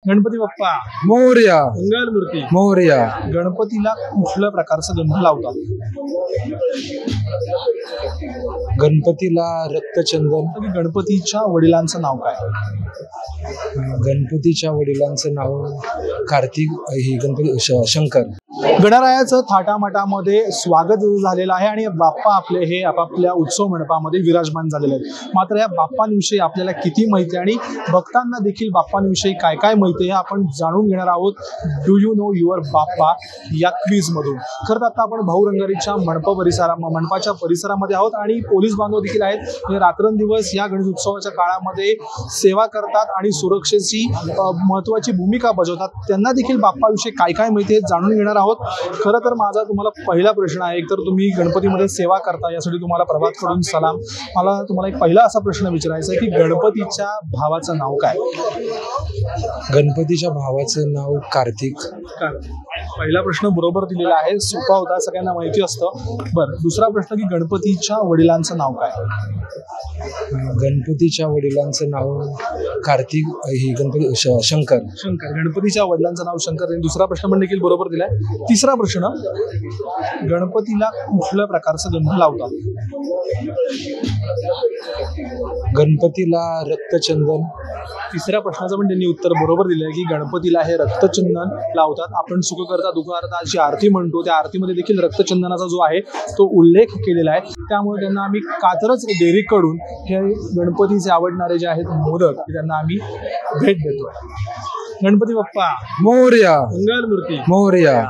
गणपती बाप्पा मोरया मंगलमूर्ती. मोरया. गणपतीला कुठल्या प्रकारचं गंध लावतात? गणपतीला रक्तचंदन. आणि गणपतीच्या वडिलांचं नाव काय? गणपतीच्या वडिलांचं नाव कार्तिक. ही गणपती शंकर. गणरायाचं थाटामाटामध्ये स्वागत झालेलं आहे आणि बाप्पा आपले हे आपापल्या उत्सव मंडपामध्ये विराजमान झालेले आहेत. मात्र या बाप्पांविषयी आपल्याला किती माहिती आणि भक्तांना देखील बाप्पांविषयी काय काय माहिती हे आपण जाणून घेणार आहोत डू यू नो युअर बाप्पा या क्विजमधून. खरं तर आता आपण भाऊरंगारीच्या मंडपाच्या परिसरामध्ये आहोत आणि पोलीस बांधव देखील आहेत. हे रात्रंदिवस या गणेश उत्सवाच्या काळामध्ये सेवा करतात आणि सुरक्षेची महत्त्वाची भूमिका बजावतात. त्यांना देखील बाप्पाविषयी काय काय माहिती आहे जाणून घेणार आहोत. खरं तर माझा तुम्हाला पहिला प्रश्न आहे, एकतर तुम्ही गणपतीमध्ये सेवा करता यासाठी तुम्हाला प्रभातकडून सलाम. मला तुम्हाला एक पहिला असा प्रश्न विचारायचा आहे की गणपतीच्या भावाचं नाव काय? गणपतीच्या भावाचं नाव कार्तिक. पहिला प्रश्न बरोबर दिलेला आहे, सोपा होता, सगळ्यांना माहिती असतं. बरं, दुसरा प्रश्न की गणपतीच्या वडिलांचं नाव काय? गणपतीच्या वडिलांचं नाव कार्तिक. ही गणपती शंकर. शंकर. गणपतीच्या वडिलांचं नाव शंकर. दुसरा प्रश्न पण देखील बरोबर दिलाय. तिसरा प्रश्न, गणपतीला कुठल्या प्रकारचं गंध लावतात? गणपतीला रक्तचंदन. तिसऱ्या प्रश्नाचं पण त्यांनी उत्तर बरोबर दिलंय की गणपतीला हे रक्तचंदन लावतात. आपण सुख करता दुःख करता जी आरती म्हणतो त्या आरतीमध्ये देखील रक्तचंदनाचा जो आहे तो उल्लेख केलेला आहे. त्यामुळे त्यांना आम्ही कात्रज डेअरीकडून हे गणपतीचे आवडणारे जे आहेत मोदक त्यांना आम्ही भेट देतो. गणपती बाप्पा मोरया मंगलमूर्ती. मोरया.